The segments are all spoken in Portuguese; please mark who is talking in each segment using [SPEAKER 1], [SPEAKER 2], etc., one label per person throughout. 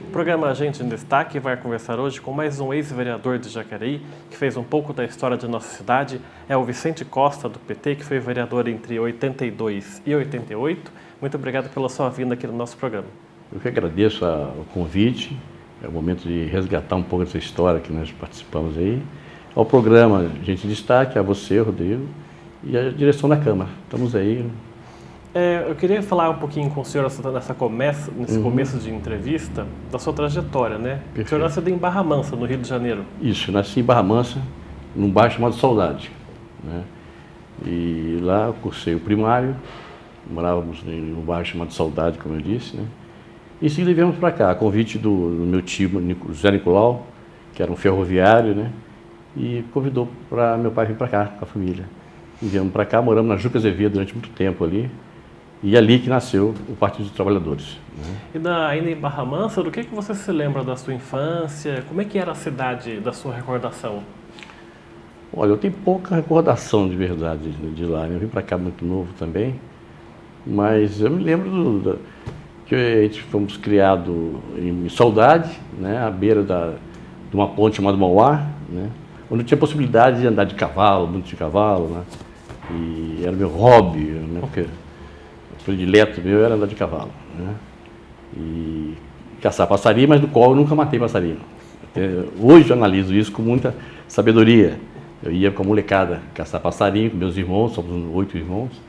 [SPEAKER 1] O programa Gente em Destaque vai conversar hoje com mais um ex-vereador de Jacareí, que fez um pouco da história de nossa cidade. É o Vicente Costa, do PT, que foi vereador entre 82 e 88. Muito obrigado pela sua vinda aqui no nosso programa.
[SPEAKER 2] Eu que agradeço o convite. É o momento de resgatar um pouco dessa história que nós participamos aí. Ao programa Gente em Destaque, a você, Rodrigo, e a direção da Câmara. Estamos aí.
[SPEAKER 1] Eu queria falar um pouquinho com o senhor nesse começo de entrevista da sua trajetória, né?
[SPEAKER 2] Perfeito.
[SPEAKER 1] O senhor nasceu em Barra Mansa, no Rio de Janeiro.
[SPEAKER 2] Isso, nasci em Barra Mansa, num bairro chamado Saudade, né? E lá eu cursei o primário, morávamos num bairro chamado Saudade, como eu disse, né? E em seguida viemos para cá, a convite do meu tio José Nicolau, que era um ferroviário, né? E convidou para meu pai vir para cá com a família. E viemos para cá, moramos na Juca Azevedo durante muito tempo ali. E ali que nasceu o Partido dos Trabalhadores, né?
[SPEAKER 1] E ainda em Barra Mansa, do que você se lembra da sua infância? Como é que era a cidade da sua recordação?
[SPEAKER 2] Olha, eu tenho pouca recordação de verdade de lá, né? Eu vim para cá muito novo também, mas eu me lembro que a gente fomos criados em Saudade, né? À beira de uma ponte chamada Mauá, né? Onde eu tinha possibilidade de andar de cavalo, muito de cavalo, né? E era meu hobby, né? Porque predileto meu era andar de cavalo, né? E caçar passarinho, mas do qual eu nunca matei passarinho. Hoje eu analiso isso com muita sabedoria. Eu ia com a molecada caçar passarinho com meus irmãos, somos 8 irmãos,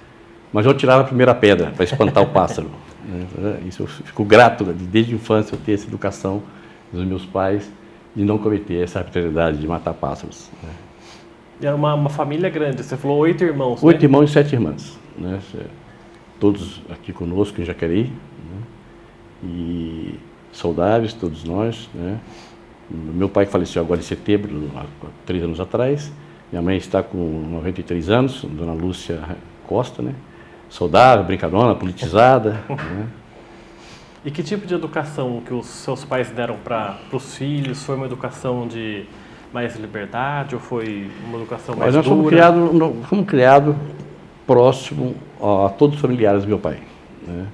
[SPEAKER 2] mas eu tirava a primeira pedra para espantar o pássaro, né? Isso eu fico grato desde a infância eu ter essa educação dos meus pais de não cometer essa arbitrariedade de matar pássaros, né?
[SPEAKER 1] E era uma família grande, você falou 8 irmãos,
[SPEAKER 2] 8
[SPEAKER 1] né?
[SPEAKER 2] irmãos e 7 irmãs, né? Todos aqui conosco em Jacareí, né? E saudáveis, todos nós, né? Meu pai faleceu agora em setembro, há 3 anos atrás. Minha mãe está com 93 anos, Dona Lúcia Costa, né? Saudável, brincalhona, politizada, né?
[SPEAKER 1] E que tipo de educação que os seus pais deram para os filhos? Foi uma educação de mais liberdade ou foi uma educação mais
[SPEAKER 2] dura? Nós fomos criados próximo a todos os familiares do meu pai, né?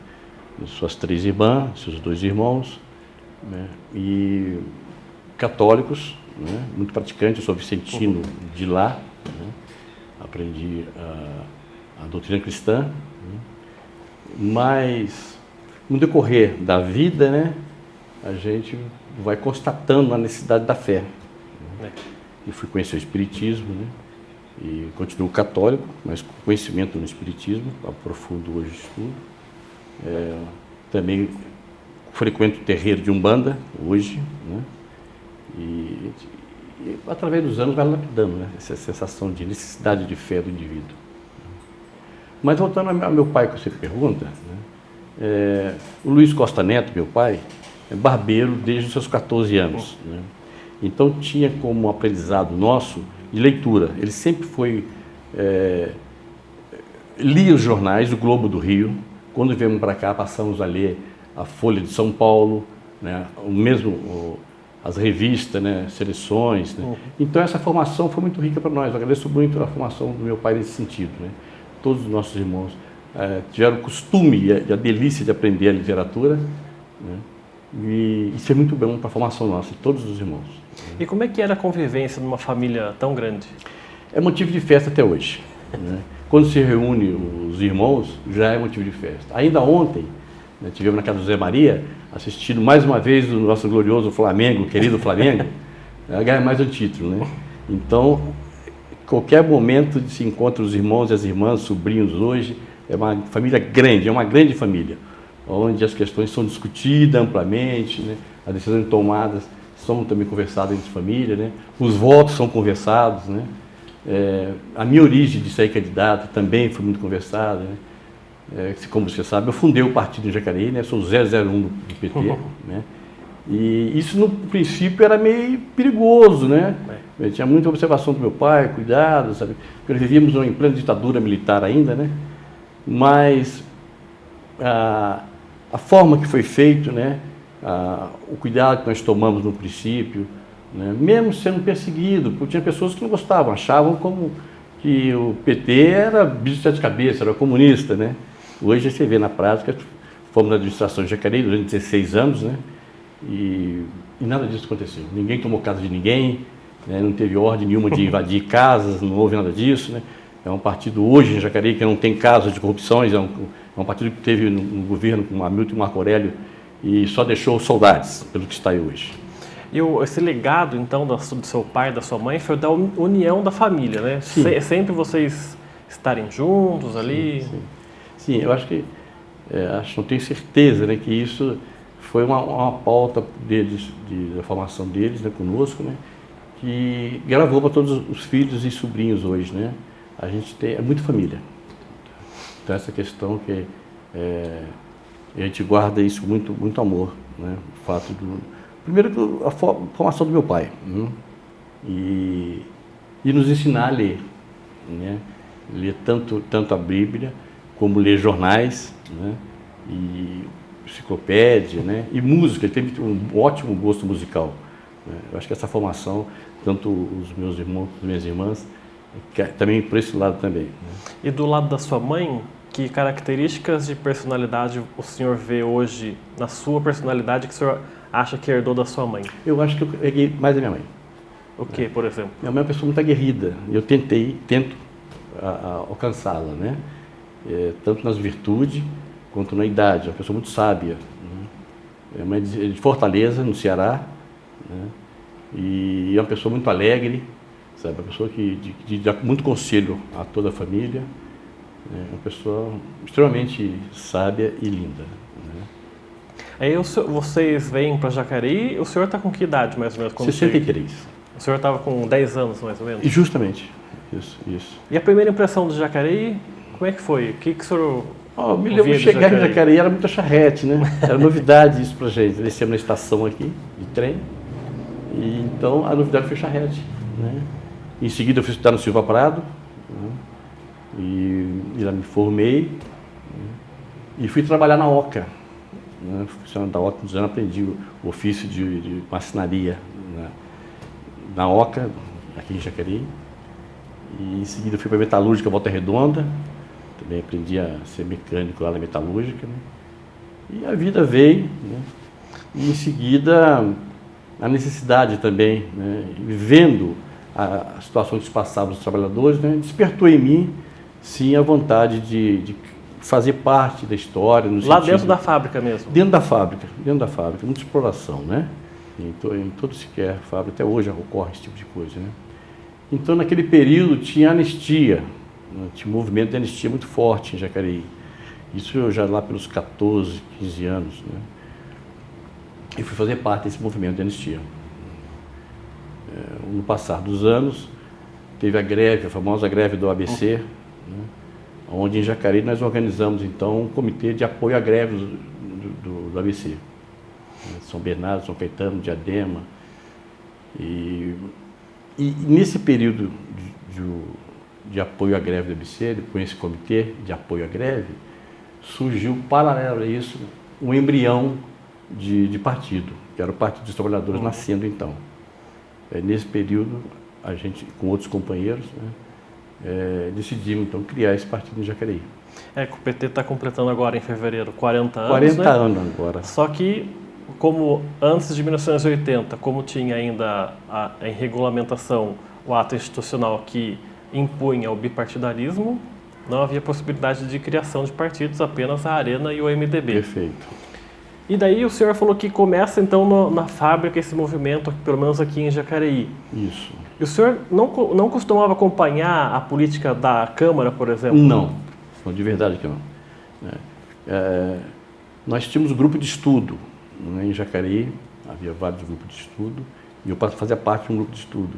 [SPEAKER 2] Suas 3 irmãs, seus 2 irmãos, né? E católicos, né? Muito praticantes. Eu sou vicentino de lá, né? Aprendi a doutrina cristã, né? Mas no decorrer da vida, né, a gente vai constatando a necessidade da fé, né? E fui conhecer o Espiritismo, né? E continuo católico, mas com conhecimento no Espiritismo, aprofundo hoje o estudo. Também frequento o terreiro de Umbanda, hoje, né? E através dos anos vai lapidando, né? Essa sensação de necessidade de fé do indivíduo. Mas voltando ao meu pai, que você pergunta, né? O Luiz Costa Neto, meu pai, é barbeiro desde os seus 14 anos, né? Então tinha como aprendizado nosso de leitura. Ele sempre foi, lia os jornais, o Globo do Rio. Quando viemos para cá, passamos a ler a Folha de São Paulo, né? As revistas, né? Seleções, né? Então essa formação foi muito rica para nós. Eu agradeço muito a formação do meu pai nesse sentido, né? Todos os nossos irmãos tiveram o costume e a delícia de aprender a literatura, né? E isso é muito bom para a formação nossa, de todos os irmãos.
[SPEAKER 1] E como é que era a convivência numa família tão grande?
[SPEAKER 2] É motivo de festa até hoje, né? Quando se reúne os irmãos, já é motivo de festa. Ainda ontem, né, tivemos na casa do Zé Maria, assistindo mais uma vez o nosso glorioso Flamengo, querido Flamengo, ganha mais um título, né? Então, qualquer momento de se encontra os irmãos e as irmãs, sobrinhos hoje, é uma família grande, é uma grande família, onde as questões são discutidas amplamente, né? As decisões tomadas são também conversadas entre família, né? Os votos são conversados, né? A minha origem de sair candidato também foi muito conversada, né? Como você sabe, eu fundei o partido em Jacareí, né? Sou o 001 do PT, né? E isso no princípio era meio perigoso, né? Eu tinha muita observação do meu pai, cuidado, sabe? Porque nós vivíamos em plena ditadura militar ainda, né? Mas a forma que foi feito, né? O cuidado que nós tomamos no princípio, né? Mesmo sendo perseguido, porque tinha pessoas que não gostavam, achavam como que o PT era bicho de sete cabeças, era comunista, né? Hoje você vê na prática, fomos na administração de Jacareí durante 16 anos, né? E nada disso aconteceu. Ninguém tomou casa de ninguém, né? Não teve ordem nenhuma de invadir casas, não houve nada disso, né? É um partido hoje em Jacareí que não tem casos de corrupções, é um partido que teve no governo com Hamilton e Marco Aurélio e só deixou saudades pelo que está aí hoje.
[SPEAKER 1] E esse legado, então, do seu pai e da sua mãe foi da união da família, né? Sempre vocês estarem juntos ali?
[SPEAKER 2] Sim, eu acho que, não tenho certeza, né, que isso foi uma pauta deles, da formação deles, né, conosco, né, que gravou para todos os filhos e sobrinhos hoje, né? A gente é muito família. Então essa questão que a gente guarda isso com muito amor, né? O fato primeiro a formação do meu pai, né? E nos ensinar a ler, né? Ler tanto a Bíblia como ler jornais, né? E enciclopédia, né? E música. Ele teve um ótimo gosto musical, né? Eu acho que essa formação, tanto os meus irmãos, as minhas irmãs, também por esse lado também, né?
[SPEAKER 1] E do lado da sua mãe, que características de personalidade o senhor vê hoje na sua personalidade que o senhor acha que herdou da sua mãe?
[SPEAKER 2] Eu acho que eu peguei mais da minha mãe.
[SPEAKER 1] O que, por exemplo?
[SPEAKER 2] Minha mãe é uma pessoa muito aguerrida. Eu tento alcançá-la, né? Tanto nas virtudes quanto na idade. É uma pessoa muito sábia, né? Minha mãe é de Fortaleza, no Ceará, né? E é uma pessoa muito alegre, sabe? Uma pessoa que dá muito conselho a toda a família. É uma pessoa extremamente sábia e linda, né?
[SPEAKER 1] Aí vocês vêm para Jacareí, o senhor está com que idade mais ou menos?
[SPEAKER 2] 63.
[SPEAKER 1] O senhor estava com 10 anos mais ou menos?
[SPEAKER 2] Justamente, isso.
[SPEAKER 1] E a primeira impressão do Jacareí, como é que foi? O que o senhor
[SPEAKER 2] me lembro de chegar em Jacareí, era muita charrete, né? Era novidade isso pra gente. Descemos na estação aqui, de trem, e então a novidade foi charrete, né? Em seguida eu fui estudar no Silva Prado, né? E lá me formei, né? E fui trabalhar na Oca, né? Funcionando da Oca, nos anos aprendi o ofício de marcenaria, né? Na Oca, aqui em Jacareí. E em seguida fui para a metalúrgica Volta Redonda, também aprendi a ser mecânico lá na metalúrgica, né? E a vida veio, né? E em seguida a necessidade também, né? E vendo a situação que se passava os trabalhadores, né? Despertou em mim, sim, a vontade de fazer parte da história.
[SPEAKER 1] Lá dentro da fábrica mesmo?
[SPEAKER 2] Dentro da fábrica, muita exploração, né? Em todo sequer fábrica, até hoje ocorre esse tipo de coisa, né? Então, naquele período, tinha anistia, né? Tinha um movimento de anistia muito forte em Jacareí. Isso eu já lá pelos 14, 15 anos, né? E fui fazer parte desse movimento de anistia. No passar dos anos, teve a greve, a famosa greve do ABC, né? Onde em Jacareí nós organizamos, então, um comitê de apoio à greve do ABC. São Bernardo, São Caetano, Diadema. E nesse período de apoio à greve do ABC, com esse comitê de apoio à greve, surgiu, paralelo a isso, um embrião de partido, que era o Partido dos Trabalhadores, nascendo então. Nesse período, a gente, com outros companheiros, né, decidimos então criar esse partido em Jacareí.
[SPEAKER 1] Que o PT está completando agora em fevereiro 40 anos,
[SPEAKER 2] 40
[SPEAKER 1] né?
[SPEAKER 2] anos agora.
[SPEAKER 1] Só que, como antes de 1980, como tinha ainda em regulamentação o ato institucional que impunha o bipartidarismo, não havia possibilidade de criação de partidos, apenas a Arena e o MDB.
[SPEAKER 2] Perfeito.
[SPEAKER 1] E daí o senhor falou que começa então na fábrica esse movimento, pelo menos aqui em Jacareí.
[SPEAKER 2] Isso.
[SPEAKER 1] E o senhor não costumava acompanhar a política da Câmara, por exemplo?
[SPEAKER 2] Não, de verdade que não. Nós tínhamos um grupo de estudo, né, em Jacareí, havia vários grupos de estudo, e eu fazia parte de um grupo de estudo,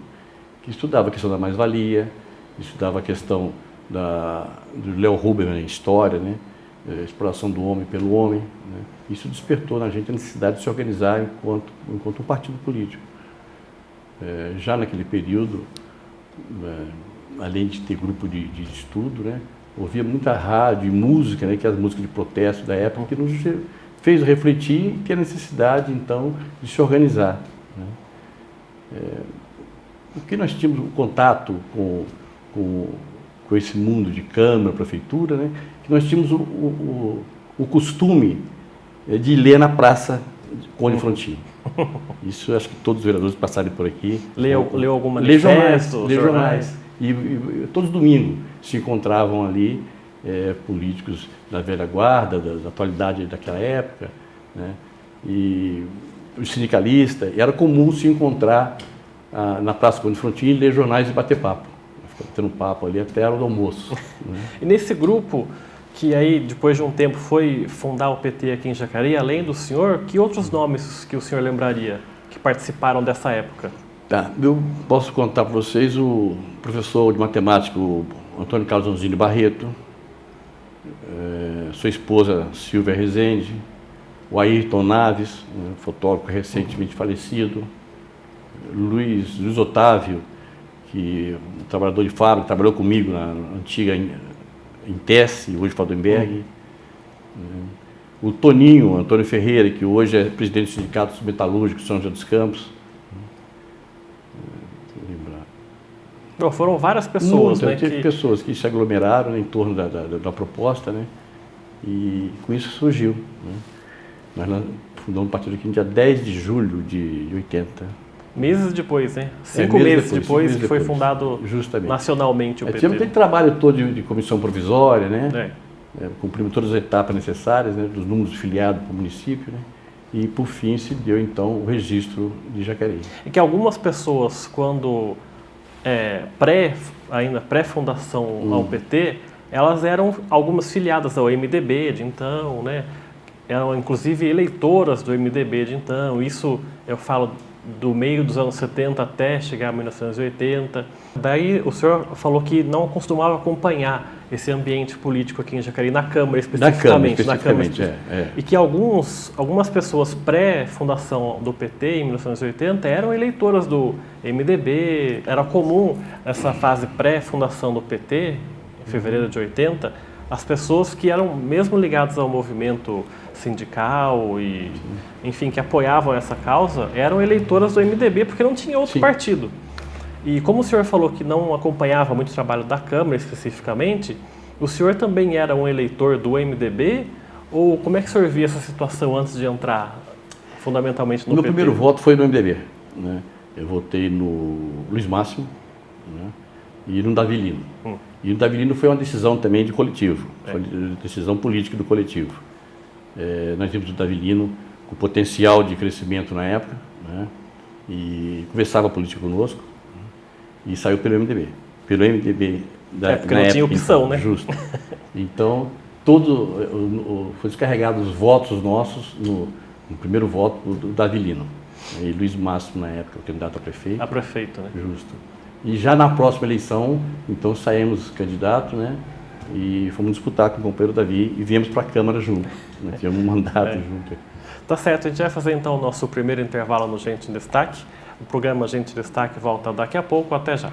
[SPEAKER 2] que estudava a questão da mais-valia, estudava a questão do Léo Huberman em História, né, a exploração do homem pelo homem, né. Isso despertou na gente a necessidade de se organizar enquanto um partido político. Já naquele período, além de ter grupo de estudo, né, ouvia muita rádio e música, né, que é as músicas de protesto da época, que nos fez refletir e ter a necessidade, então, de se organizar, né? O que nós tínhamos um contato com esse mundo de Câmara, Prefeitura, né, que nós tínhamos o costume de ler na praça Conde Frontin. Isso acho que todos os vereadores passarem por aqui.
[SPEAKER 1] Leu algum manifesto?
[SPEAKER 2] Lê jornais. E todos os domingos se encontravam ali políticos da velha guarda, da atualidade daquela época, né, e os sindicalistas. E era comum se encontrar na Praça Conde Frontin, ler jornais e bater papo. Ficava tendo papo ali até a hora do almoço. Né?
[SPEAKER 1] E nesse grupo, que aí depois de um tempo foi fundar o PT aqui em Jacareí, além do senhor, que outros nomes que o senhor lembraria que participaram dessa época?
[SPEAKER 2] Tá, eu posso contar para vocês o professor de matemática, o Antônio Carlos Anzini Barreto, sua esposa Silvia Rezende, o Ayrton Naves, fotógrafo recentemente falecido, Luiz Otávio, que é um trabalhador de fábrica, trabalhou comigo na antiga Intesse, hoje Faldenberg, o Toninho, Antônio Ferreira, que hoje é presidente do Sindicato Metalúrgico de São José dos Campos.
[SPEAKER 1] Não, foram várias pessoas, né?
[SPEAKER 2] Teve pessoas que se aglomeraram, né, em torno da proposta, né? E com isso surgiu, né? Nós fundamos o partido aqui no dia 10 de julho de 80.
[SPEAKER 1] Meses depois, né? 5 meses depois que foi fundado
[SPEAKER 2] justamente
[SPEAKER 1] nacionalmente o PT.
[SPEAKER 2] Tivemos aquele trabalho todo de comissão provisória, né? Cumprimos todas as etapas necessárias, né, dos números filiados para o município, né? E por fim se deu então o registro de Jacareí.
[SPEAKER 1] E que algumas pessoas, quando ainda pré-fundação ao PT, elas eram algumas filiadas ao MDB de então, né? Eram inclusive eleitoras do MDB de então. Isso eu falo do meio dos anos 70 até chegar a 1980. Daí o senhor falou que não costumava acompanhar esse ambiente político aqui em Jacareí, na Câmara especificamente. E que algumas pessoas pré-fundação do PT em 1980 eram eleitoras do MDB. Era comum nessa fase pré-fundação do PT, em fevereiro de 80, as pessoas que eram mesmo ligadas ao movimento sindical e, enfim, que apoiavam essa causa, eram eleitoras do MDB porque não tinha outro partido. E como o senhor falou que não acompanhava muito o trabalho da Câmara especificamente, o senhor também era um eleitor do MDB? Ou como é que o senhor via essa situação antes de entrar fundamentalmente no PT?
[SPEAKER 2] Meu primeiro voto foi no MDB, né? Eu votei no Luiz Máximo, né, e no Davi Lino. E o Davi Lino foi uma decisão também de coletivo, foi uma decisão política do coletivo. Nós vimos o Davi Lino com potencial de crescimento na época, né, e conversava política conosco, né, e saiu pelo MDB. Pelo MDB
[SPEAKER 1] porque não tinha opção, então, né?
[SPEAKER 2] Justo. Então, foi descarregado os votos nossos no primeiro voto do Davi Lino. E Luiz Máximo, na época, o candidato a prefeito.
[SPEAKER 1] A prefeito, né?
[SPEAKER 2] Justo. E já na próxima eleição, então saímos candidato, né? E fomos disputar com o companheiro Davi e viemos para a Câmara junto. Né? Tivemos um mandato junto.
[SPEAKER 1] Tá certo, a gente vai fazer então o nosso primeiro intervalo no Gente em Destaque. O programa Gente em Destaque volta daqui a pouco, até já.